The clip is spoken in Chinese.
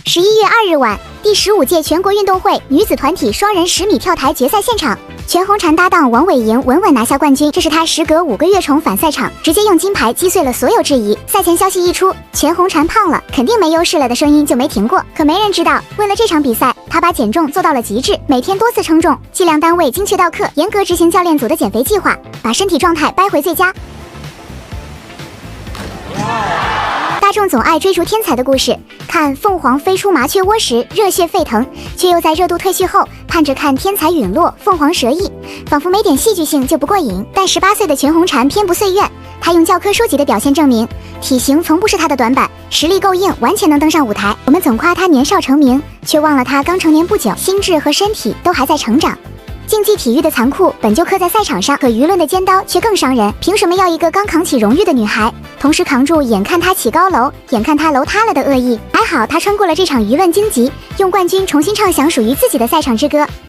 11月2日晚，第15届全国运动会女子团体双人10米跳台决赛现场，全红婵搭档王伟莹稳稳拿下冠军。这是她时隔5个月重返赛场，直接用金牌击碎了所有质疑。赛前消息一出，全红婵胖了，肯定没优势了的声音就没停过。可没人知道，为了这场比赛，她把减重做到了极致，每天多次称重，计量单位精确到克，严格执行教练组的减肥计划，把身体状态掰回最佳。大众总爱追逐天才的故事，看凤凰飞出麻雀窝时热血沸腾，却又在热度褪去后盼着看天才陨落，凤凰折翼，仿佛没点戏剧性就不过瘾。但18岁的全红婵偏不遂愿，她用教科书级的表现证明，体型从不是她的短板，实力够硬，完全能登上舞台。我们总夸她年少成名，却忘了她刚成年不久，心智和身体都还在成长。竞技体育的残酷本就刻在赛场上，可舆论的尖刀却更伤人。凭什么要一个刚扛起荣誉的女孩，同时扛住眼看她起高楼，眼看她楼塌了的恶意？还好她穿过了这场舆论荆棘，用冠军重新唱响属于自己的赛场之歌。